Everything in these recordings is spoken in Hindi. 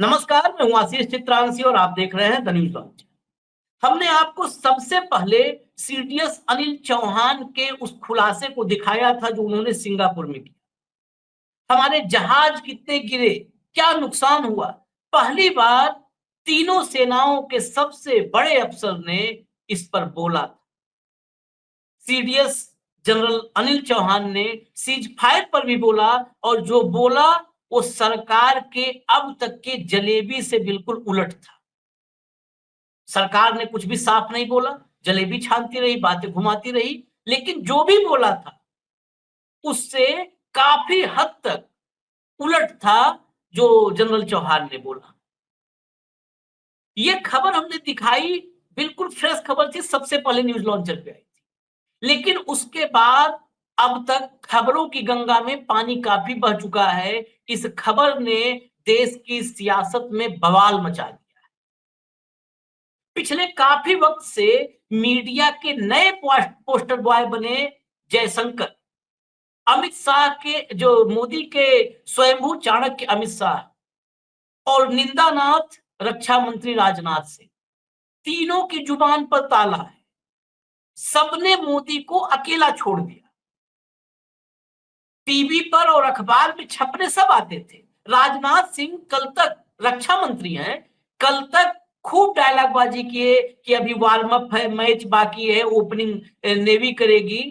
नमस्कार, मैं हूं आशीष चित्रांशी और आप देख रहे हैं द न्यूज लॉन्च। हमने आपको सबसे पहले सीडीएस अनिल चौहान के उस खुलासे को दिखाया था जो उन्होंने सिंगापुर में किया। हमारे जहाज कितने गिरे, क्या नुकसान हुआ, पहली बार तीनों सेनाओं के सबसे बड़े अफसर ने इस पर बोला था। सीडीएस जनरल अनिल चौहान ने सीज फायर पर भी बोला और जो बोला वो सरकार के अब तक के जलेबी से बिल्कुल उलट था। सरकार ने कुछ भी साफ नहीं बोला, जलेबी छानती रही, बातें घुमाती रही, लेकिन जो भी बोला था उससे काफी हद तक उलट था जो जनरल चौहान ने बोला। ये खबर हमने दिखाई, बिल्कुल फ्रेश खबर थी, सबसे पहले न्यूज लॉन्चर पे आई थी। लेकिन उसके बाद अब तक खबरों की गंगा में पानी काफी बह चुका है। इस खबर ने देश की सियासत में बवाल मचा दिया। पिछले काफी वक्त से मीडिया के नए पोस्टर बॉय बने जयशंकर, अमित शाह के जो मोदी के स्वयंभू चाणक्य अमित शाह और निंदानाथ रक्षा मंत्री राजनाथ सिंह, तीनों की जुबान पर ताला है। सबने मोदी को अकेला छोड़ दिया। टीवी पर और अखबार में छपने सब आते थे। राजनाथ सिंह कल तक रक्षा मंत्री हैं, कल तक खूब डायलॉगबाजी किए कि अभी वार्म अप है, मैच बाकी है, ओपनिंग नेवी करेगी।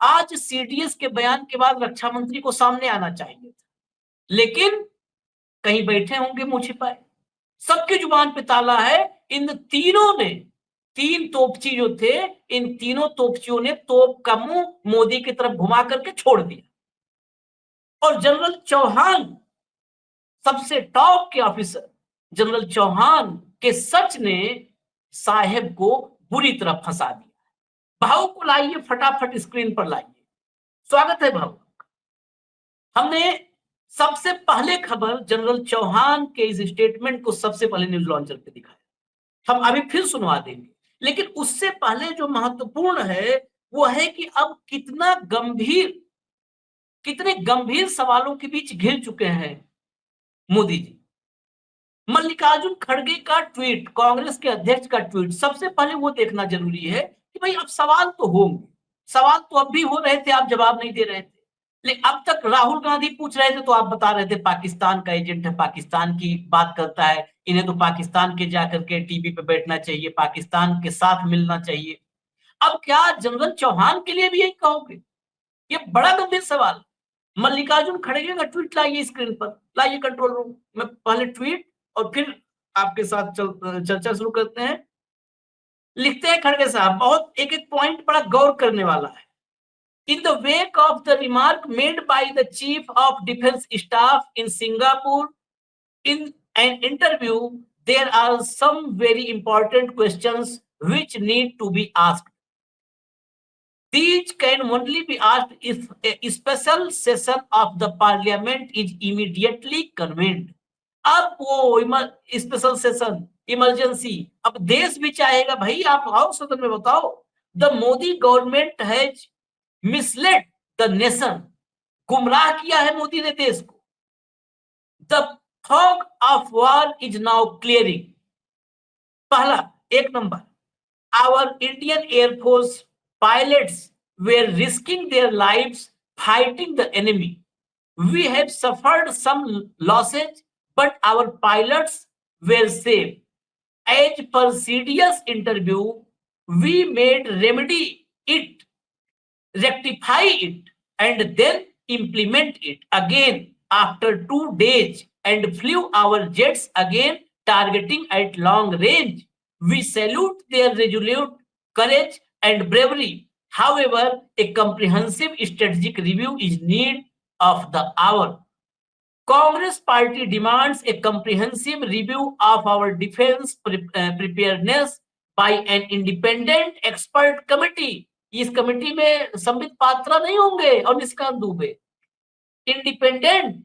आज सीडीएस के बयान के बाद रक्षा मंत्री को सामने आना चाहिए था, लेकिन कहीं बैठे होंगे मुंह छिपाए। सबकी जुबान पे ताला है। इन तीनों ने, तीन तोपची जो थे, इन तीनों तोपचियों ने तोप का मुंह मोदी की तरफ घुमा करके छोड़ दिया। और जनरल चौहान, सबसे टॉप के ऑफिसर जनरल चौहान के सच ने साहेब को बुरी तरह फंसा दिया। भाव को लाइए, फटाफट स्क्रीन पर लाइए। स्वागत है भाव। हमने सबसे पहले खबर जनरल चौहान के इस स्टेटमेंट को सबसे पहले न्यूज लॉन्चर पे दिखाया। हम अभी फिर सुनवा देंगे, लेकिन उससे पहले जो महत्वपूर्ण है वो है कि अब कितने गंभीर सवालों के बीच घिर चुके हैं मोदी जी। मल्लिकार्जुन खड़गे का ट्वीट, कांग्रेस के अध्यक्ष का ट्वीट, सबसे पहले वो देखना जरूरी है कि भाई अब सवाल तो होंगे। सवाल तो अब भी हो रहे थे, आप जवाब नहीं दे रहे थे। लेकिन अब तक राहुल गांधी पूछ रहे थे तो आप बता रहे थे पाकिस्तान का एजेंट है, पाकिस्तान की बात करता है, इन्हें तो पाकिस्तान के जाकर के टीवी पे बैठना चाहिए, पाकिस्तान के साथ मिलना चाहिए। अब क्या जनरल चौहान के लिए भी यही कहोगे? ये बड़ा गंभीर सवाल। मल्लिकार्जुन खड़गे का ट्वीट लाइए स्क्रीन पर, लाइए कंट्रोल रूम में, पहले ट्वीट और फिर आपके साथ चर्चा शुरू करते हैं। लिखते हैं खड़गे साहब, बहुत एक एक पॉइंट बड़ा गौर करने वाला है। In the wake of the remark made by the Chief of Defense Staff in Singapore in an interview, there are some very important questions which need to be asked. These can only be asked if a special session of the parliament is immediately convened. अब वो स्पेशल सेशन, इमरजेंसी, अब देश भी चाहेगा भाई आप आओ सदन में बताओ। The Modi government has misled the nation, गुमराह किया है मोदी ने देश को। The fog of war is now clearing. पहला, एक नंबर, our Indian air force pilots were risking their lives fighting the enemy. We have suffered some losses, but our pilots were safe. As per CDS interview, we made remedy it, rectify it, and then implement it again after 2 days and flew our jets again targeting at long range. We salute their resolute courage and bravery. However, a comprehensive strategic review is need of the hour. Congress party demands a comprehensive review of our defense preparedness by an independent expert committee. इस कमेटी में संबित पात्रा नहीं होंगे और Nishikant Dubey. Independent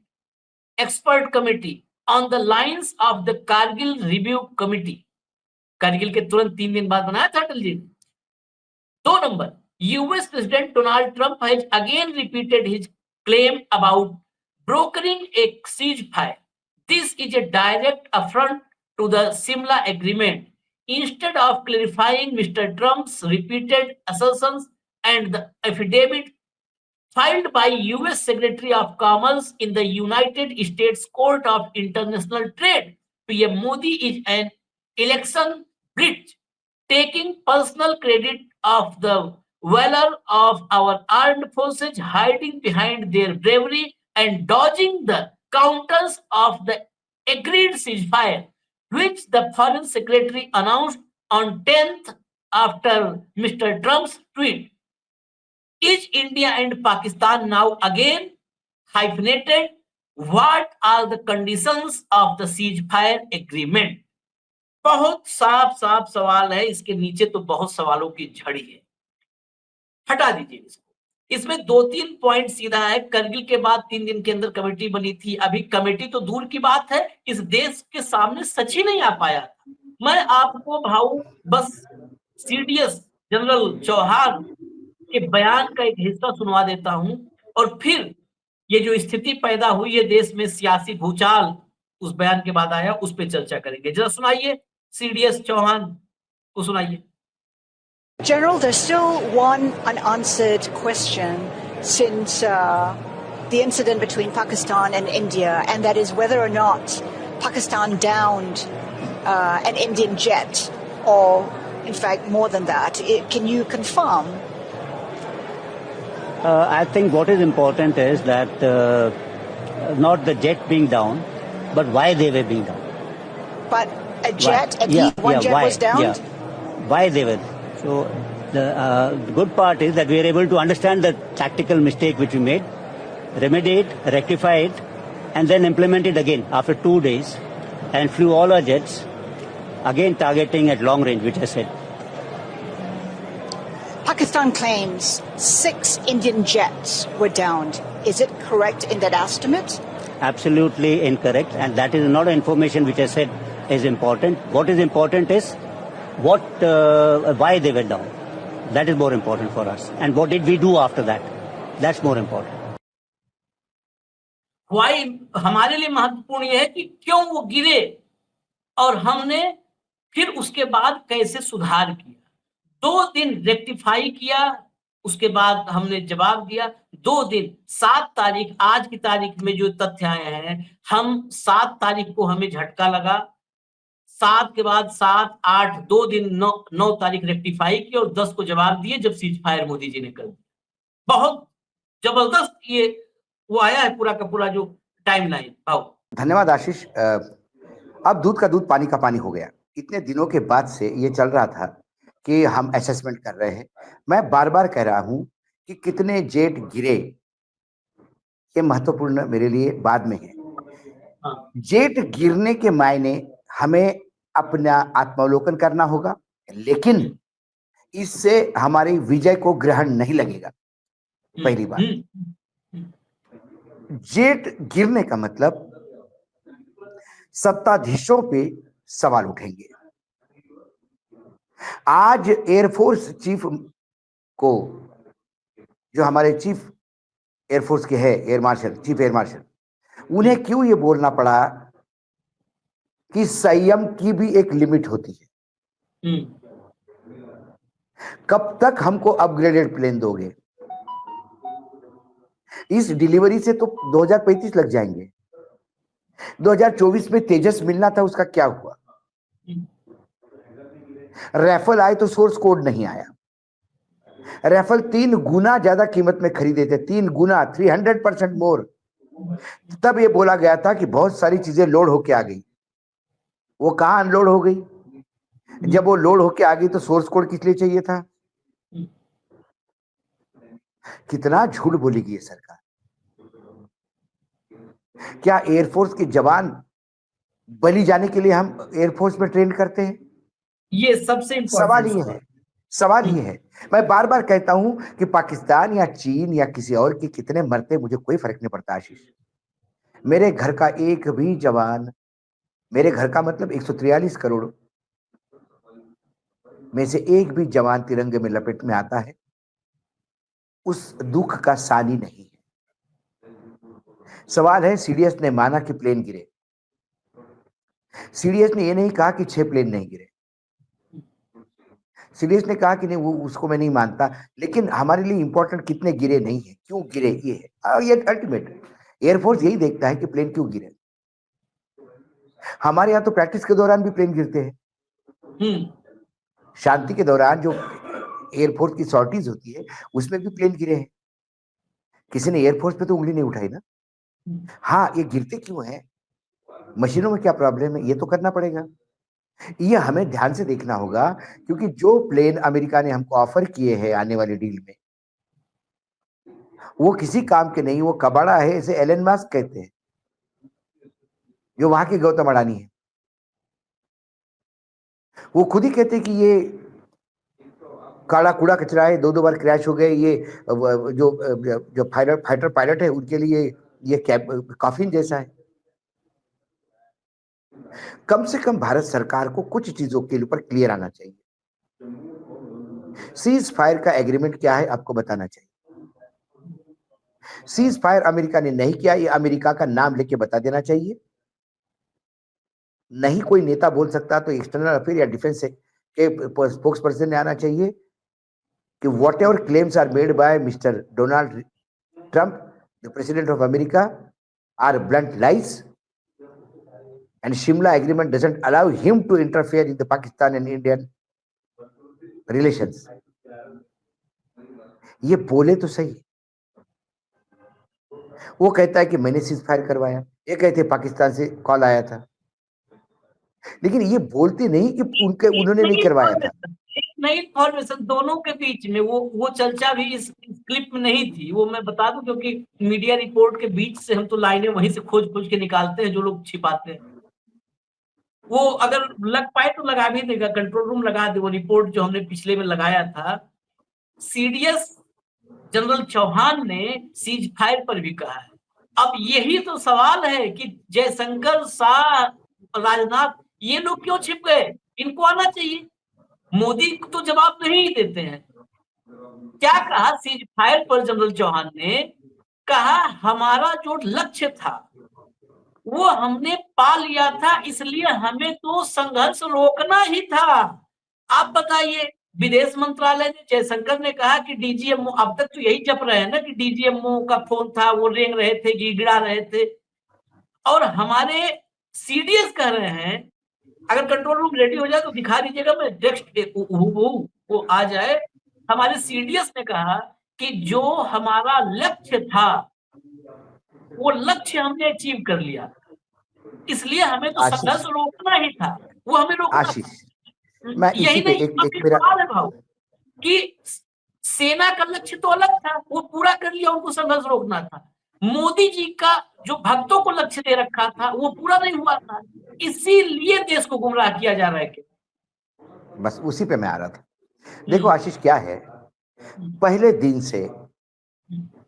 expert committee on the lines of the Kargil review committee. Kargil के तुरंत 3 दिन बाद बनाया था अटल जी ने। 2 number, US President Donald Trump has again repeated his claim about brokering a ceasefire. This is a direct affront to the Simla Agreement. Instead of clarifying Mr. Trump's repeated assertions and the affidavit filed by US Secretary of Commerce in the United States Court of International Trade, PM Modi is an election bridge, taking personal credit of the valor of our armed forces, hiding behind their bravery and dodging the counters of the agreed ceasefire, which the Foreign Secretary announced on 10th after Mr. Trump's tweet. Is India and Pakistan now again hyphenated? What are the conditions of the ceasefire agreement? बहुत साफ साफ सवाल है, इसके नीचे तो बहुत सवालों की झड़ी है। हटा दीजिए इसको। इसमें 2-3 पॉइंट सीधा है। करगिल के बाद 3 दिन के अंदर कमेटी बनी थी। अभी कमेटी तो दूर की बात है, इस देश के सामने सच ही नहीं आ पाया था। मैं आपको भाऊ बस सीडीएस जनरल चौहान के बयान का एक हिस्सा सुनवा देता हूं और फिर ये जो स्थिति पैदा हुई है देश में, सियासी भूचाल उस बयान के बाद आया, उस पर चर्चा करेंगे। जरा सुनाइए, सीडीएस चौहान को सुनाइए। General, there's still one unanswered question since the incident between Pakistan and India, and that is whether or not Pakistan downed an Indian jet, or in fact more than that. Can you confirm? I think what is important is that not the jet being down, but why they were being down. But a jet, at least one jet was downed? Yeah. Why they were. So the good part is that we are able to understand the tactical mistake which we made, remedy it, rectify it, and then implement it again after 2 days, and flew all our jets, again targeting at long range, which I said. Pakistan claims 6 Indian jets were downed. Is it correct in that estimate? Absolutely incorrect, and that is not information which I said is important. What is important is why they were down. That is more important for us. And what did we do after that? That's more important. Why हमारे लिए महत्वपूर्ण यह है कि क्यों वो गिरे और हमने फिर उसके बाद कैसे सुधार किया। 2 दिन रेक्टिफाई किया, उसके बाद हमने जवाब दिया। 2 दिन, 7 तारीख, आज की तारीख में जो तथ्य आए हैं, हम 7 तारीख को हमें झटका लगा, 7 के बाद 7, 8, 2 दिन 9 तारीख रेक्टिफाई की और 10 को जवाब दिए जब सीज फायर मोदी जी ने कर दिया। बहुत जबरदस्त ये वो आया है पूरा का पूरा जो टाइमलाइन। आओ, धन्यवाद आशीष। अब दूध का दूध पानी का पानी हो गया। इतने दिनों के बाद से ये चल रहा था कि हम असेसमेंट कर रहे हैं। मैं बार बार कह रहा हूं कि कितने जेट गिरे ये महत्वपूर्ण मेरे लिए बाद में है। जेट गिरने के मायने हमें अपना आत्मावलोकन करना होगा, लेकिन इससे हमारी विजय को ग्रहण नहीं लगेगा। पहली बात, जेट गिरने का मतलब सत्ताधीशों पे सवाल उठेंगे। आज एयरफोर्स चीफ को, जो हमारे चीफ एयरफोर्स के है, air marshal, chief air marshal, उन्हें क्यों ये बोलना पड़ा कि संयम की भी एक लिमिट होती है। कब तक हमको अपग्रेडेड प्लेन दोगे? इस डिलीवरी से तो 2035 लग जाएंगे। 2024 में तेजस मिलना था, उसका क्या हुआ? राफेल आए तो सोर्स कोड नहीं आया। राफेल 3 गुना ज्यादा कीमत में खरीदे थे, 3 गुना, 300% मोर। तब ये बोला गया था कि बहुत सारी चीजें लोड होके आ गई। वो कहां अनलोड हो गई? जब वो लोड होके आ गई तो सोर्स कोड किस लिए चाहिए था? कितना झूठ बोलेगी ये सरकार। क्या एयरफोर्स के जवान बलि जाने के लिए हम एयरफोर्स में ट्रेन करते हैं? ये सबसे सवाल ये है। मैं बार बार कहता हूं कि पाकिस्तान या चीन या किसी और के कितने मरते मुझे कोई फर्क नहीं पड़ता आशीष। मेरे घर का एक भी जवान, मेरे घर का मतलब 143 करोड़ में से एक भी जवान तिरंगे में लपेट में आता है, उस दुख का सानी नहीं है। सवाल है, सीडीएस ने माना कि प्लेन गिरे, सीडीएस ने ये नहीं कहा कि 6 प्लेन नहीं गिरे, सीडीएस ने कहा कि नहीं वो उसको मैं नहीं मानता, लेकिन हमारे लिए इंपॉर्टेंट कितने गिरे नहीं है, क्यों गिरे ये है। ये अल्टीमेट एयरफोर्स यही देखता है कि प्लेन क्यों गिरे। हमारे यहाँ तो प्रैक्टिस के दौरान भी प्लेन गिरते हैं, शांति के दौरान जो एयरफोर्स की सॉर्टीज होती है उसमें भी प्लेन गिरे हैं, किसी ने एयरफोर्स पे तो उंगली नहीं उठाई ना। हाँ, ये गिरते क्यों हैं, मशीनों में क्या प्रॉब्लम है, ये तो करना पड़ेगा, ये हमें ध्यान से देखना होगा, क्योंकि जो प्लेन अमेरिका ने हमको ऑफर किए हैं आने वाली डील में, वो किसी काम के नहीं, वो कबाड़ा है, इसे एलन मस्क कहते हैं, जो वहां के गौतम अडानी है। वो खुद ही कहते हैं कि ये काला कूड़ा कचरा है, 2 बार क्रैश हो गए, ये जो जो फाइटर पायलट है उनके लिए ये कॉफिन जैसा है। कम से कम भारत सरकार को कुछ चीजों के ऊपर क्लियर आना चाहिए। सीज फायर का एग्रीमेंट क्या है आपको बताना चाहिए। सीज फायर अमेरिका ने नहीं किया, ये अमेरिका का नाम लेके बता देना चाहिए। नहीं कोई नेता बोल सकता तो एक्सटर्नल अफेयर या डिफेंस के स्पोक्स पर्सन ने आना चाहिए कि whatever claims are made by mister Donald Trump, the president of America, are blunt lies and Shimla agreement doesn't allow him to interfere in the Pakistan and Indian relations. ये बोले तो सही, वो कहता है कि मैंने सीज फायर करवाया, ये कहते पाकिस्तान से कॉल आया था, लेकिन ये बोलते नहीं कि उन्होंने नहीं करवाया था। नई इन्फॉर्मेशन दोनों के बीच में वो चर्चा भी इस क्लिप में नहीं थी, वो मैं बता दूं, क्योंकि मीडिया रिपोर्ट के बीच से हम तो लाइनें वहीं से खोज खोज के निकालते हैं, जो लोग छिपाते हैं। वो अगर लग पाए तो लगा भी देगा, कंट्रोल रूम लगा दे, वो रिपोर्ट जो हमने पिछले में लगाया था। सीडीएस जनरल चौहान ने सीज फायर पर भी कहा है। अब यही तो सवाल है कि जयशंकर, शाह, राजनाथ, ये लोग क्यों छिप गए, इनको आना चाहिए। मोदी तो जवाब नहीं देते हैं। क्या कहा सीज फायर पर जनरल चौहान ने? कहा हमारा जो लक्ष्य था वो हमने पा लिया था, इसलिए हमें तो संघर्ष रोकना ही था। आप बताइए, विदेश मंत्रालय ने, जयशंकर ने कहा कि डीजीएमओ, अब तक तो यही जप रहे हैं ना कि डीजीएमओ का फोन था, वो रेंग रहे थे, गिड़गिड़ा रहे थे, और हमारे सीडीएस कह रहे हैं अगर कंट्रोल रूम रेडी हो जाए तो दिखा दीजिएगा, मैं नेक्स्ट वो आ जाए। हमारे सीडीएस ने कहा कि जो हमारा लक्ष्य था वो लक्ष्य हमने अचीव कर लिया, इसलिए हमें तो संघर्ष रोकना ही था, वो हमें रोकना था। आशीष, मैं इसी यही पे नहीं, एक मेरा सवाल है भाव कि सेना का लक्ष्य तो अलग था, वो पूरा कर लिया, उनको संघर्ष रोकना था। मोदी जी का जो भक्तों को लक्ष्य दे रखा था वो पूरा नहीं हुआ था, इसीलिए देश को गुमराह किया जा रहा है। बस उसी पे मैं आ रहा था। देखो आशीष, क्या है, पहले दिन से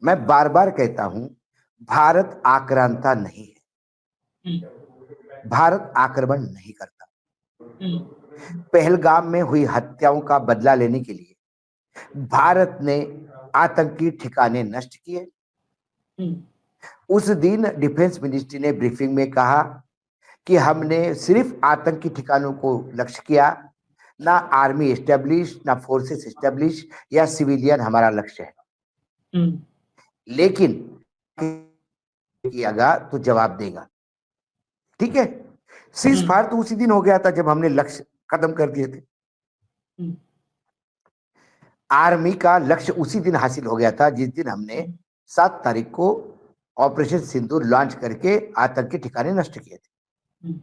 मैं बार बार कहता हूं, भारत आक्रांता नहीं है, भारत आक्रमण नहीं करता। पहलगाम में हुई हत्याओं का बदला लेने के लिए भारत ने आतंकी ठिकाने नष्ट किए। उस दिन डिफेंस मिनिस्ट्री ने ब्रीफिंग में कहा कि हमने सिर्फ आतंकी ठिकानों को लक्ष्य किया, ना आर्मी एस्टेब्लिश, ना फोर्सेस एस्टेब्लिश या सिविलियन हमारा लक्ष्य है। लेकिन कियागा तो जवाब देगा, ठीक है। सीज फायर तो उसी दिन हो गया था जब हमने लक्ष्य खत्म कर दिए थे। आर्मी का लक्ष्य उसी दिन हासिल हो गया था जिस दिन हमने 7 तारीख को ऑपरेशन सिंदूर लॉन्च करके आतंकी ठिकाने नष्ट किए थे।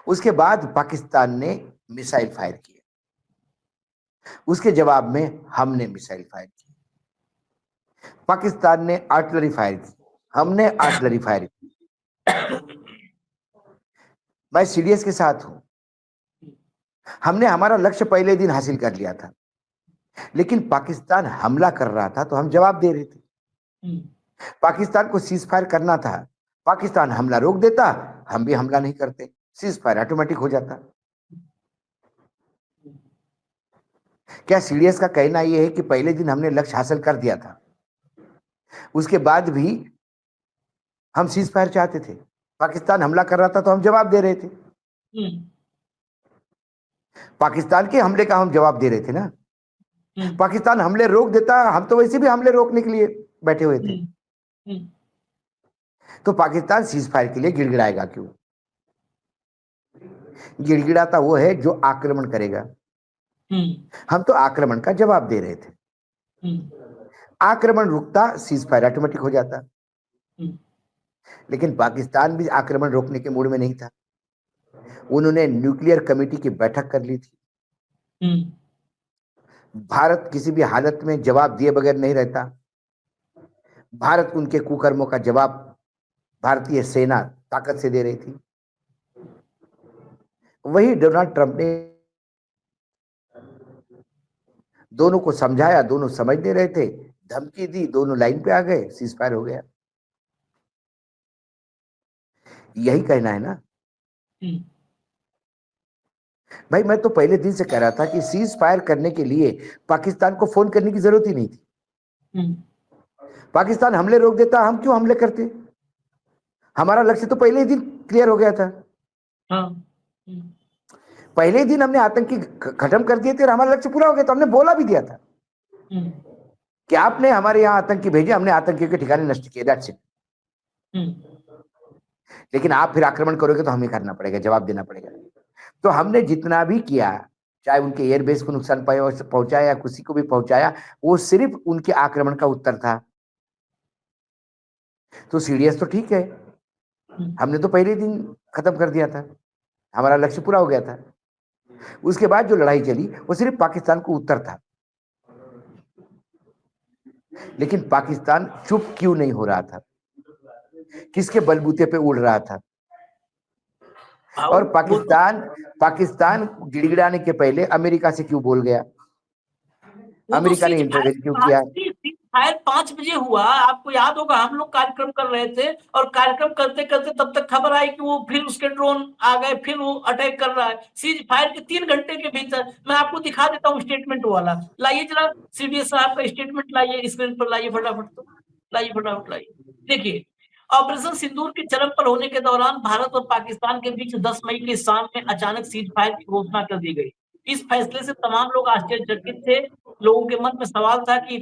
उसके बाद पाकिस्तान ने मिसाइल फायर किए, उसके जवाब में हमने मिसाइल फायर की। पाकिस्तान ने आर्टिलरी फायर की, हमने आर्टिलरी फायर की। मैं सीडीएस के साथ हूं, हमने हमारा लक्ष्य पहले दिन हासिल कर लिया था, लेकिन पाकिस्तान हमला कर रहा था तो हम जवाब दे रहे थे। पाकिस्तान को सीज फायर करना था, पाकिस्तान हमला रोक देता, हम भी हमला नहीं करते, सीज फायर ऑटोमेटिक हो जाता। क्या सीडीएस का कहना यह है कि पहले दिन हमने लक्ष्य हासिल कर दिया था, उसके बाद भी हम सीज फायर चाहते थे, पाकिस्तान हमला कर रहा था तो हम जवाब दे रहे थे? हम्म, पाकिस्तान के हमले का हम जवाब दे रहे थे ना। हम्म, पाकिस्तान हमले रोक देता, हम तो वैसे भी हमले रोकने के लिए बैठे हुए थे। हम्म, हम्म, तो पाकिस्तान सीज फायर के लिए गिड़गिड़ाएगा क्यों? गिड़गिड़ाता वो है जो आक्रमण करेगा। हम्म, हम तो आक्रमण का जवाब दे रहे थे। हम्म, आक्रमण रुकता, सीज फायर ऑटोमेटिक हो जाता। हम्म, लेकिन पाकिस्तान भी आक्रमण रोकने के मूड में नहीं था। उन्होंने न्यूक्लियर कमेटी की बैठक कर ली थी। हम्म, भारत किसी भी हालत में जवाब दिए बगैर नहीं रहता। भारत उनके कुकर्मों का जवाब भारतीय सेना ताकत से दे रही थी। वही डोनाल्ड ट्रंप ने दोनों को समझाया, दोनों समझ नहीं रहे थे, धमकी दी, दोनों लाइन पे आ गए, सीज फायर हो गया। यही कहना है ना हम्म, भाई। मैं तो पहले दिन से कह रहा था कि सीज फायर करने के लिए पाकिस्तान को फोन करने की जरूरत ही नहीं थी। हम्म, पाकिस्तान हमले रोक देता, हम क्यों हमले करते? हमारा लक्ष्य तो पहले ही दिन क्लियर हो गया था। हाँ, पहले ही दिन हमने आतंकी खत्म कर दिए थे और हमारा लक्ष्य पूरा हो गया। तो हमने बोला भी दिया था हम्म, कि आपने हमारे यहाँ आतंकी भेजे, हमने आतंकियों के ठिकाने नष्ट किए, दैट्स इट। हम्म, लेकिन आप फिर आक्रमण करोगे तो हमें करना पड़ेगा, जवाब देना पड़ेगा। तो हमने जितना भी किया, चाहे उनके एयरबेस को नुकसान पहुंचाया या किसी को भी पहुंचाया, वो सिर्फ उनके आक्रमण का उत्तर था। तो सीडीएस तो ठीक है, हमने तो पहले दिन खत्म कर दिया था, हमारा लक्ष्य पूरा हो गया था। उसके बाद जो लड़ाई चली वो सिर्फ पाकिस्तान को उत्तर था। लेकिन पाकिस्तान चुप क्यों नहीं हो रहा था? किसके बलबूते पे उड़ रहा था? भाऊ और वो तो पाकिस्तान गिड़गिड़ाने के पहले अमेरिका से क्यों बोल गया? वो तो अमेरिका ने सीज फायर इंटरवेन क्यों किया? 5 बजे हुआ, आपको याद होगा हम लोग कार्यक्रम कर रहे थे और कार्यक्रम करते करते तब तक खबर आई कि वो फिर उसके ड्रोन आ गए, फिर वो अटैक कर रहा है। सीज फायर के 3 घंटे के भीतर मैं आपको दिखा देता हूँ स्टेटमेंट वाला। लाइए जरा सीडीएस साहब का स्टेटमेंट लाइए, स्क्रीन पर लाइए फटाफट, तो लाइए फटाफट लाइए। देखिए, ऑपरेशन सिंदूर के चरम पर होने के दौरान भारत और पाकिस्तान के बीच 10 मई की शाम में अचानक सीज फायर की घोषणा कर दी गई। इस फैसले से तमाम लोग आश्चर्यचकित थे। लोगों के मन में सवाल था कि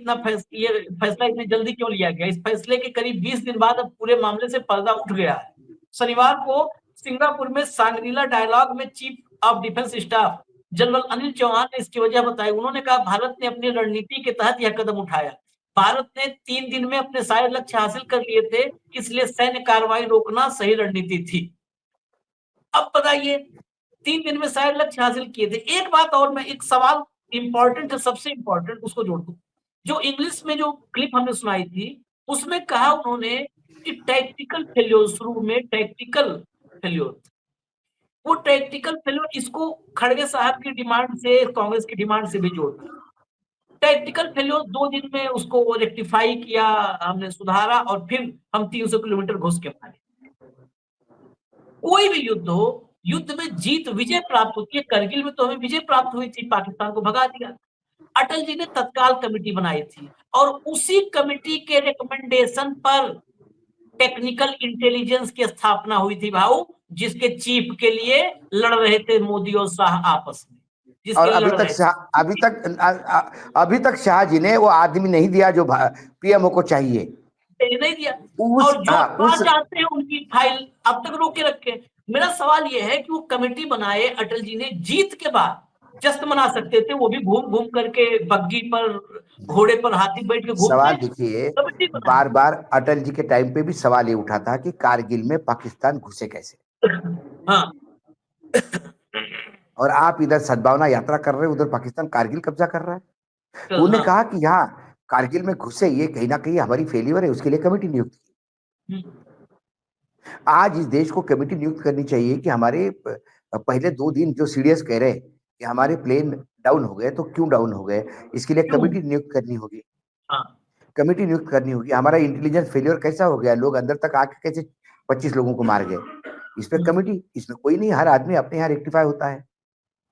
ये फैसला इतनी जल्दी क्यों लिया गया। इस फैसले के करीब 20 दिन बाद अब पूरे मामले से पर्दा उठ गया है। शनिवार को सिंगापुर में सांग्रीला डायलॉग में chief of defence staff general Anil Chauhan ने इसकी वजह बताई। उन्होंने कहा, भारत ने अपनी रणनीति के तहत यह कदम उठाया। भारत ने 3 दिन में अपने सारे लक्ष्य हासिल कर लिए थे, इसलिए सैन्य कार्रवाई रोकना सही रणनीति थी। अब बताइए, 3 दिन में सारे लक्ष्य हासिल किए थे। एक बात और, मैं एक सवाल इंपॉर्टेंट है, सबसे इंपॉर्टेंट, उसको जोड़ दूं। जो इंग्लिश में जो क्लिप हमने सुनाई थी उसमें कहा उन्होंने कि टैक्टिकल फेल्योर, शुरू में टैक्टिकल फेल्योर, वो टैक्टिकल फेल्योर इसको खड़गे साहब की डिमांड से, कांग्रेस की डिमांड से भी जोड़ दिया। टैक्टिकल फेल्योर 2 दिन में उसको रेक्टिफाई किया, हमने सुधारा और फिर हम 300 किलोमीटर घुस के मारे। कोई भी युद्ध हो, युद्ध में जीत विजय प्राप्त होती है। करगिल में तो हमें विजय प्राप्त हुई थी, पाकिस्तान को भगा दिया। अटल जी ने तत्काल कमेटी बनाई थी और उसी कमेटी के रिकमेंडेशन पर टेक्निकल इंटेलिजेंस की स्थापना हुई थी भाऊ, जिसके चीफ के लिए लड़ रहे थे मोदी और शाह आपस में, और जिसके लिए लड़ रहे थे। अभी तक शाह जी ने वो आदमी नहीं दिया जो पीएमओ को चाहिए। नहीं दिया। उस और जो हाँ आज उस चाहते हैं उनकी फाइल अब तक रोक के रखे। मेरा सवाल यह है कि वो कमेटी बनाए अटल जी ने, जीत के बाद जश्न मना सकते थे, वो भी घूम घूम करके बग्गी पर, घोड़े पर, हाथी बैठ के घूमते। सवाल देखिए, कमेटी बनाए। बार बार अटल जी के टाइम पे भी सवाल ये उठा था कि कारगिल में पाकिस्तान घुसे कैसे। हाँ, और आप इधर सद्भावना यात्रा कर रहे हैं, उधर पाकिस्तान कारगिल कब्जा कर रहा है। तो उन्होंने हाँ, कहा कि यहाँ कारगिल में घुसे, ये कहीं ना कहीं हमारी फेल्यूर है, उसके लिए कमेटी नियुक्त की। हम्म, आज इस देश को कमेटी नियुक्त करनी चाहिए कि हमारे पहले 2 दिन जो सीडीएस कह रहे हैं कि हमारे प्लेन डाउन हो गए, तो क्यों डाउन हो गए, इसके लिए क्यों? कमेटी नियुक्त करनी होगी। हाँ, कमेटी नियुक्त करनी होगी। हमारा इंटेलिजेंस फेलियर कैसा हो गया, लोग अंदर तक आके कैसे 25 लोगों को मार गए, इस पे कमेटी। इसमें कोई नहीं, हर आदमी अपने यहाँ रेक्टिफाई होता है।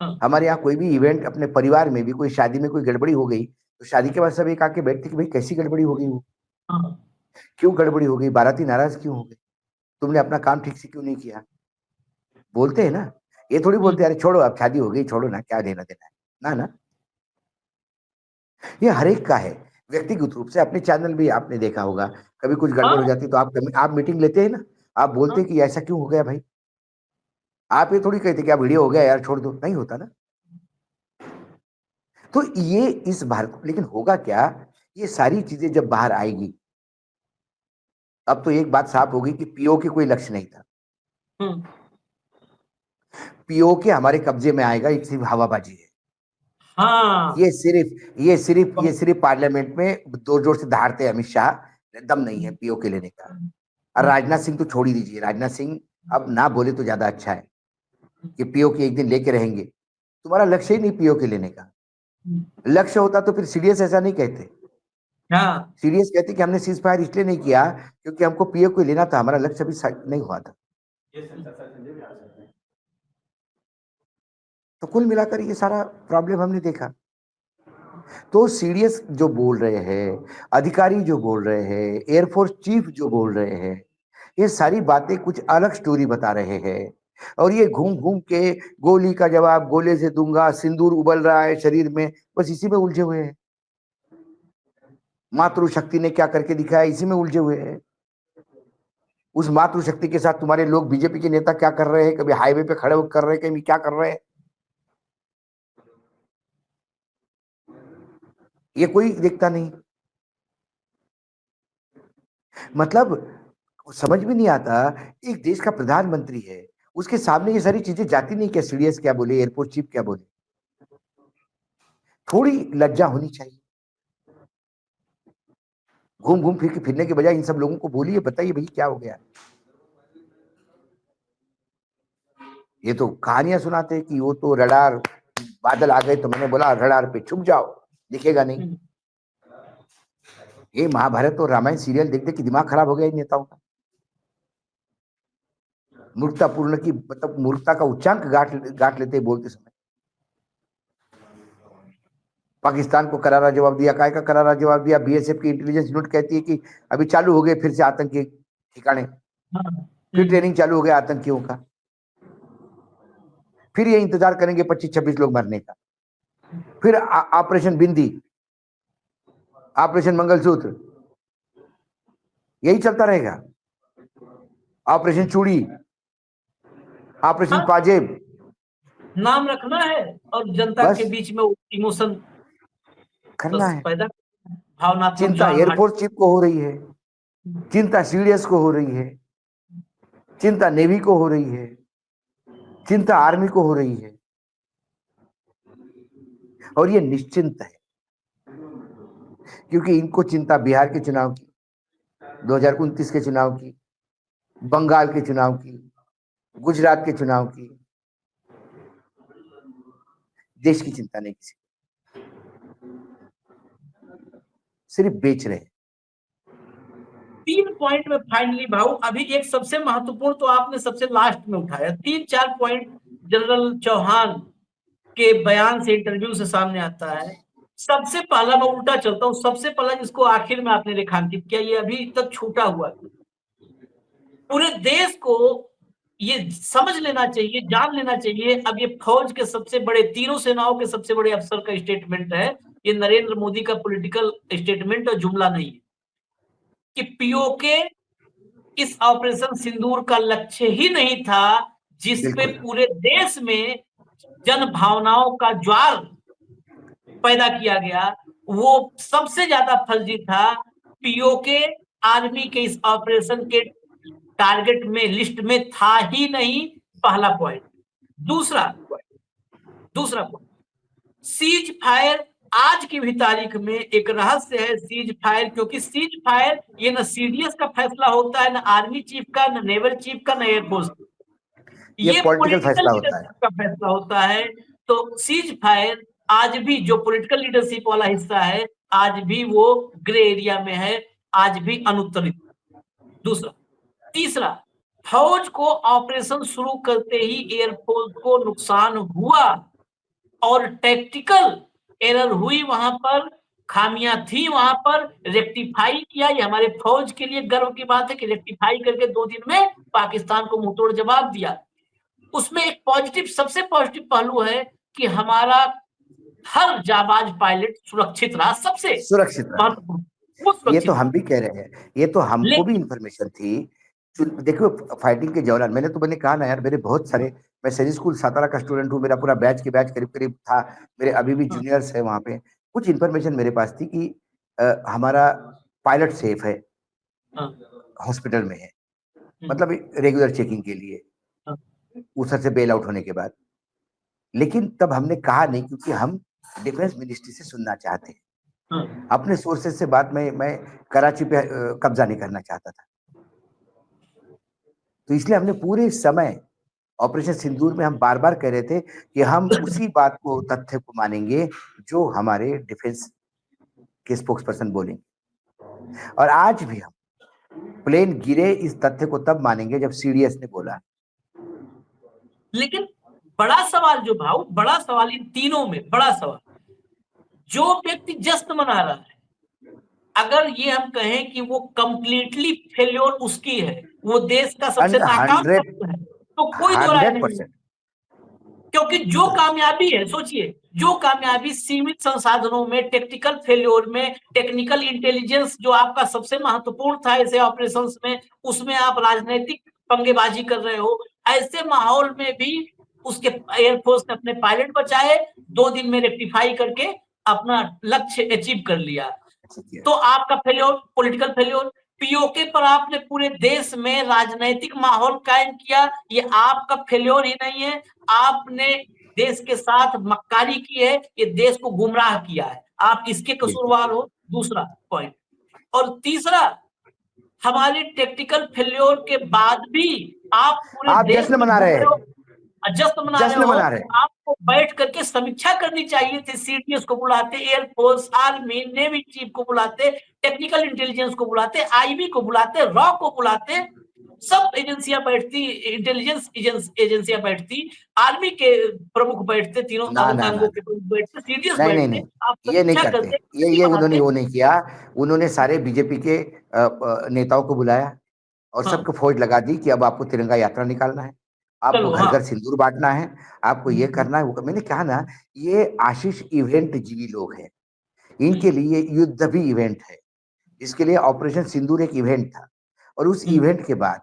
हाँ, हमारे यहाँ कोई भी इवेंट, अपने परिवार में भी कोई शादी में कोई गड़बड़ी हो गई, तो शादी के बाद सब एक आके बैठते कि भाई कैसी गड़बड़ी हो गई, वो हाँ, क्यों गड़बड़ी हो गई, बाराती नाराज क्यों हो गए, तुमने अपना काम ठीक से क्यों नहीं किया, बोलते हैं ना। ये थोड़ी बोलते अरे छोड़ो अब शादी हो गई छोड़ो ना, क्या लेना देना है ना ना। ये हर एक का है व्यक्तिगत रूप से। अपने चैनल भी आपने देखा होगा, कभी कुछ गड़बड़ हो हाँ जाती तो आप मीटिंग लेते हैं ना, आप बोलते हाँ हैं कि ऐसा क्यों हो गया भाई। आप ये थोड़ी कहते कि आप वीडियो हो गया यार छोड़ दो, नहीं होता ना। तो ये इस भारत, लेकिन होगा क्या, ये सारी चीजें जब बाहर आएगी, अब तो एक बात साफ होगी कि पीओके कोई लक्ष्य नहीं था। हम्म, पीओके हमारे कब्जे में आएगा, एक सिर्फ हवाबाजी है। हाँ ये सिर्फ पार्लियामेंट में दो जोर से दहाड़ते हैं अमित शाह, दम नहीं है पीओके लेने का। और राजनाथ सिंह तो छोड़ ही दीजिए, राजनाथ सिंह अब ना बोले तो ज्यादा अच्छा है कि पीओके एक दिन लेके रहेंगे। तुम्हारा लक्ष्य ही नहीं पीओके लेने का, लक्ष्य होता तो फिर सीरियस ऐसा नहीं कहते। हाँ सीरियस कहते कि हमने सीज फायर इसलिए नहीं किया क्योंकि हमको पीओके लेना था, हमारा लक्ष्य अभी नहीं हुआ था। तो कुल मिलाकर ये सारा प्रॉब्लम हमने देखा। तो सीडीएस जो बोल रहे हैं, अधिकारी जो बोल रहे हैं, एयरफोर्स चीफ जो बोल रहे हैं, ये सारी बातें कुछ अलग स्टोरी बता रहे हैं। और ये घूम घूम के गोली का जवाब गोले से दूंगा, सिंदूर उबल रहा है शरीर में, बस इसी में उलझे हुए हैं। मातृशक्ति ने क्या करके दिखाया, इसी में उलझे हुए हैं। उस मातृशक्ति के साथ तुम्हारे लोग बीजेपी के नेता क्या कर रहे हैं, कभी हाईवे पे खड़े होकर कर रहे हैं, कभी क्या कर रहे हैं, ये कोई देखता नहीं। मतलब समझ में नहीं आता, एक देश का प्रधानमंत्री है, उसके सामने ये सारी चीजें जाती नहीं क्या, सीडीएस क्या बोले, एयरपोर्ट चीफ क्या बोले, थोड़ी लज्जा होनी चाहिए। घूम घूम फिर के फिरने के बजाय इन सब लोगों को बोलिए, बताइए भाई क्या हो गया। ये तो कहानियां सुनाते हैं कि वो तो रडार बादल आ गए, तो मैंने बोला रडार पे छुप जाओ, दिखेगा नहीं। ये महाभारत और रामायण सीरियल देख देख के दिमाग खराब हो गया इन नेताओं का। मूर्खता पूर्ण की मतलब मूर्खता का उच्चांक गांठ लेते बोलते समय। पाकिस्तान को करारा जवाब दिया, काय का करारा जवाब दिया, बीएसएफ की इंटेलिजेंस यूनिट कहती है कि अभी चालू हो गए फिर से आतंकी ठिकाने, फिर ट्रेनिंग चालू हो गया आतंकियों का, फिर ये इंतजार करेंगे 25-26 लोग मरने का, फिर ऑपरेशन बिंदी, ऑपरेशन मंगलसूत्र, यही चलता रहेगा। ऑपरेशन चूड़ी, ऑपरेशन हाँ, पाजेब, नाम रखना है और जनता बस के बीच में इमोशन करना बस है। पैदा, भावनात्मक चिंता जुड़ाव एयरफोर्स चीफ को हो रही है, चिंता सीडीएस को हो रही है, चिंता नेवी को हो रही है, चिंता आर्मी को हो रही है। और ये निश्चिंत है क्योंकि इनको चिंता बिहार के चुनाव की, 2029 के चुनाव की, बंगाल के चुनाव की, गुजरात के चुनाव की, देश की चिंता नहीं किसी, सिर्फ बेच रहे हैं। 3 पॉइंट में फाइनली भाऊ, अभी एक सबसे महत्वपूर्ण तो आपने सबसे लास्ट में उठाया, 3-4 पॉइंट जनरल चौहान के बयान से, इंटरव्यू से सामने आता है। सबसे पहला मैं उल्टा चलता हूं, सबसे पहला जिसको आखिर में आपने रेखांकित किया, ये अभी तक छूटा हुआ है। पूरे देश को ये समझ लेना चाहिए, जान लेना चाहिए, अब ये फौज के सबसे बड़े, तीनों सेनाओं के सबसे बड़े अफसर का स्टेटमेंट है, ये नरेंद्र मोदी का पॉलिटिकल स्टेटमेंट और जुमला नहीं है, कि पीओके इस ऑपरेशन सिंदूर का लक्ष्य ही नहीं था, जिसपे बिल्कुल पूरे देश में जन भावनाओं का ज्वार पैदा किया गया, वो सबसे ज्यादा फर्जी था। पीओके आर्मी के इस ऑपरेशन के टारगेट में, लिस्ट में था ही नहीं, पहला पॉइंट। दूसरा पॉइंट, सीज फायर आज की भी तारीख में एक रहस्य है। सीज फायर, क्योंकि सीज फायर ये न सीडीएस का फैसला होता है, न आर्मी चीफ का, न नेवल चीफ का, न एयरफोर्स, ये ये पॉलिटिकल पॉलिटिकल फैसला होता है। लीडरशिप का फैसला होता है। तो सीज फायर आज भी जो पॉलिटिकल लीडरशिप वाला हिस्सा है, आज भी वो ग्रे एरिया में है, आज भी अनुत्तरित। दूसरा, तीसरा, फौज को ऑपरेशन शुरू करते ही एयरफोर्स को नुकसान हुआ और टैक्टिकल एरर हुई, वहां पर खामियां थी, वहां पर रेक्टिफाई किया। ये हमारे फौज के लिए गर्व की बात है कि रेक्टिफाई करके 2 दिन में पाकिस्तान को मुंहतोड़ जवाब दिया। उसमें एक पॉजिटिव, सबसे पॉजिटिव पहलू है कि हमारा हर जाबाज पायलट सुरक्षित रहा, सबसे सुरक्षित रहा। महत्वपूर्ण वो ये तो सुरक्षित हम भी कह रहे हैं, ये तो हमको भी लेकिन इंफॉर्मेशन थी। देखो फाइटिंग के दौरान मैंने कहा ना यार, मेरे बहुत सारे, मैं सैनिक स्कूल सातारा का स्टूडेंट हूँ, मेरा पूरा बैच के बैच करीब करीब था, मेरे अभी भी हाँ, जूनियर्स है वहां पे। कुछ इंफॉर्मेशन मेरे पास थी कि हमारा पायलट सेफ है, हाँ, हॉस्पिटल में है, हम्म, मतलब रेगुलर चेकिंग के लिए, हाँ, उधर से बेल आउट होने के बाद। लेकिन तब हमने कहा नहीं, क्योंकि हम डिफेंस मिनिस्ट्री से सुनना चाहते हैं। हाँ। अपने सोर्सेज से बात मैं कराची पे कब्जा नहीं करना चाहता था। तो इसलिए हमने पूरे समय ऑपरेशन सिंदूर में हम बार बार कह रहे थे कि हम उसी बात को, तथ्य को मानेंगे जो हमारे डिफेंस के स्पोक्स पर्सन बोलेंगे। और आज भी हम प्लेन गिरे इस तथ्य को तब मानेंगे जब सीडीएस ने बोला। लेकिन बड़ा सवाल जो भाव, बड़ा सवाल इन तीनों में बड़ा सवाल, जो व्यक्ति जश्न मना रहा है, अगर ये हम कहें कि वो कंप्लीटली फेल्योर उसकी है, वो देश का सबसे नाकाम हंड्रेड शख्स है, तो कोई दो राय हंड्रेड नहीं है। परसेंट क्योंकि जो कामयाबी है, सोचिए, जो कामयाबी सीमित संसाधनों में, टेक्निकल फेल्योर में, टेक्निकल इंटेलिजेंस जो आपका सबसे महत्वपूर्ण था ऐसे ऑपरेशंस में, उसमें आप राजनीतिक पंगेबाजी कर रहे हो। ऐसे माहौल में भी उसके एयरफोर्स ने अपने पायलट बचाए, 2 दिन में रेक्टिफाई करके अपना लक्ष्य अचीव कर लिया। तो आपका फेल्योर, पॉलिटिकल फेल्योर। पीओके पर आपने पूरे देश में राजनीतिक माहौल कायम किया, ये आपका फेल्योर ही नहीं है, आपने देश के साथ मक्कारी की है, ये देश को गुमराह किया है, आप इसके कसूरवार हो। दूसरा पॉइंट। और तीसरा, हमारे टेक्निकल फेल्योर के बाद भी आप पूरे आप देश जश्न में मना घूम रहे रहे हो, हैं, जश्न मना रहे जश्न हो। मना रहे हैं। आपको बैठ करके समीक्षा करनी चाहिए थी, सीडीएस को बुलाते, एयरफोर्स, आर्मी, नेवी चीफ को बुलाते, टेक्निकल इंटेलिजेंस को बुलाते, आईबी को बुलाते, रॉ को बुलाते, सब एजेंसियां बैठती, इंटेलिजेंस एजेंसियां बैठती, आर्मी के प्रमुख बैठते, तीनों ना ना ना अंगों के प्रमुख बैठते, सीडीएस नहीं नहीं बैठते, नहीं, आप ये नहीं समीक्षा करते। करते, ये नीति उन्होंने बनाते। वो नहीं किया। उन्होंने सारे बीजेपी के नेताओं को बुलाया और हाँ, सबको फौज लगा दी कि अब आपको तिरंगा यात्रा निकालना है, आपको चलो, घर हाँ, घर सिंदूर बांटना है, आपको ये करना है, वो मैंने कहा ना, ये आशीष इवेंट जीवी लोग हैं, इनके लिए युद्ध भी इवेंट है। इसके लिए ऑपरेशन सिंदूर एक इवेंट था, और उस इवेंट के बाद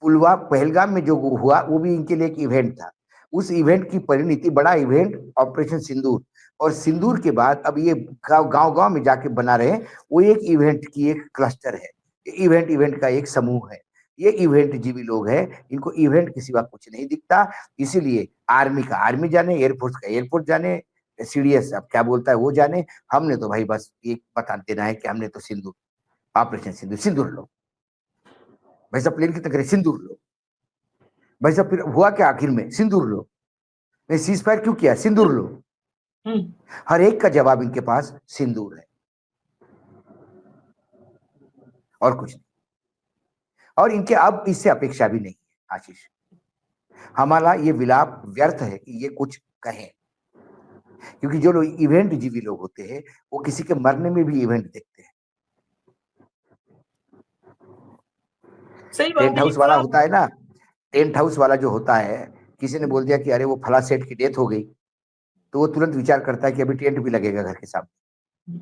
पहलगाम में जो हुआ वो भी इनके लिए एक इवेंट था। उस इवेंट की परिणति, बड़ा इवेंट ऑपरेशन सिंदूर, और सिंदूर के बाद अब ये गांव गांव में जाके बना रहे हैं, वो एक इवेंट की एक क्लस्टर है, इवेंट का एक समूह है। ये इवेंट जीवी लोग हैं, इनको इवेंट के सिवा कुछ नहीं दिखता। इसीलिए आर्मी का आर्मी जाने, एयरफोर्स का एयरफोर्स जाने, सीडीएस अब क्या बोलता है वो जाने, हमने तो भाई बस ये बता देना है कि हमने तो सिंदूर, ऑपरेशन सिंदूर, सिंदूर लो भाई साहब, प्लेन की तकरीर सिंदूर लो भाई साहब। फिर हुआ क्या आखिर में? सिंदूर लो। मैं सीज फायर क्यों किया? सिंदूर लो। हर एक का जवाब इनके पास सिंदूर है, और कुछ नहीं। और इनके अब इससे अपेक्षा भी नहीं है आशीष। हमारा ये विलाप व्यर्थ है कि ये कुछ कहें, क्योंकि जो लोग इवेंट जीवी लोग होते हैं वो किसी के मरने में भी इवेंट देखते हैं। सही बात टेंट है, ये हाउस वाला बड़ा। होता है ना, टेंट हाउस वाला जो होता है, किसी ने बोल दिया कि अरे वो फला सेठ की डेथ हो गई, तो वो तुरंत विचार करता है कि अभी टेंट भी लगेगा घर के सामने,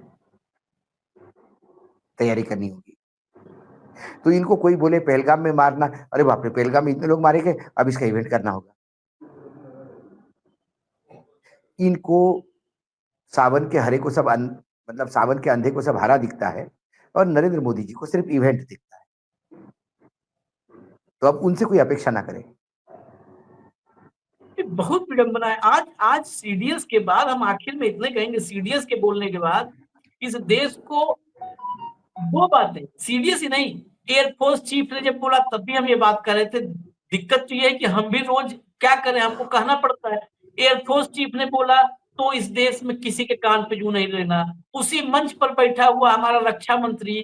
तैयारी करनी होगी। तो इनको कोई बोले पहलगाम में मारना, अरे बाप रे, पहलगाम में इतने लोग मारे गए, अब इसका इवेंट करना होगा। इनको सावन के हरे को सब मतलब सावन के अंधे को सब हरा दिखता है, और नरेंद्र मोदी जी को सिर्फ इवेंट दिखता है। तो अब उनसे कोई अपेक्षा ना करे। ये बहुत विडंबना है। आज सीडीएस के बाद हम आखिर में इतने कहेंगे, सीडीएस के बोलने के बाद इस देश को दो बातें, सीडीएस ही नहीं, एयरफोर्स चीफ ने जब बोला तब भी हम ये बात कर रहे थे। दिक्कत तो ये है कि हम भी रोज क्या करें, हमको कहना पड़ता है। एयरफोर्स चीफ ने बोला तो इस देश में किसी के कान पे जू नहीं लेना। उसी मंच पर बैठा हुआ हमारा रक्षा मंत्री,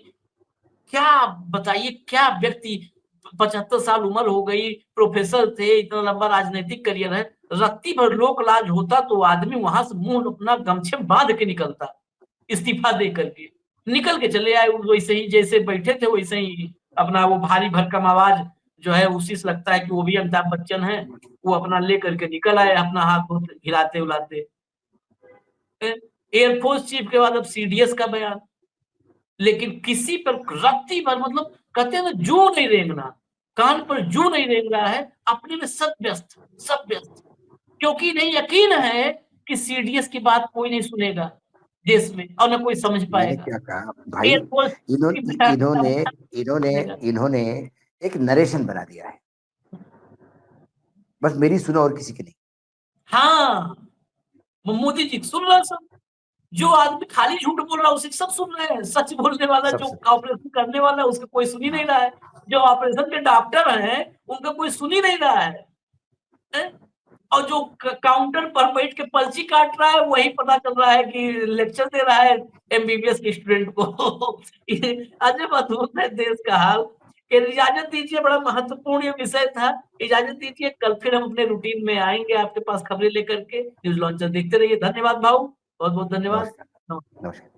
क्या बताइए, क्या व्यक्ति, 75 साल उम्र हो गई, प्रोफेसर थे, इतना लंबा राजनीतिक करियर है, रत्ती भर लोक लाज होता तो आदमी वहां से मुंह अपना गमछे बांध के निकलता, इस्तीफा दे करके निकल के चले आए, वैसे ही जैसे बैठे थे वैसे ही अपना वो भारी भरकम आवाज जो है उसी से लगता है कि वो भी अमिताभ बच्चन है, वो अपना ले करके निकल आए अपना हाथ हिलाते उलाते। एयरफोर्स चीफ के बाद अब सीडीएस का बयान, लेकिन किसी पर रत्ती भर मतलब कहते हैं ना जू नहीं रेंगना, कान पर जू नहीं रेंग रहा है, अपने में सब व्यस्त, क्योंकि नहीं यकीन है कि सीडीएस की बात कोई नहीं सुनेगा देश में और न कोई समझ मैंने पाएगा। क्या कहा भाई, एयरफोर्स की बयान इन्होंने इन्होंने सुनेगा। इन्होंने एक नरेशन बना दिया है, बस मेरी सुनो और किसी की नहीं। हाँ, मोदी जी सुन रहे हैं सब, जो आदमी खाली झूठ बोल रहा है उसे सब सुन रहे हैं, सच बोलने वाला जो सबसे ऑपरेशन करने वाला है उसका कोई सुन ही नहीं रहा है, जो ऑपरेशन के डॉक्टर हैं उनका कोई सुन ही नहीं रहा है, हैं? और जो काउंटर पर बैठ के पर्ची काट रहा है वही पता चल रहा है कि लेक्चर दे रहा है एमबीबीएस के स्टूडेंट को। अजब अद्भुत है देश का हाल। इजाजत दीजिए, बड़ा महत्वपूर्ण ये विषय था, इजाजत दीजिए, कल फिर हम अपने रूटीन में आएंगे आपके पास खबरें लेकर के। न्यूज लॉन्चर देखते रहिए। धन्यवाद भाऊ, बहुत बहुत धन्यवाद। नमस्कार। नमस्कार।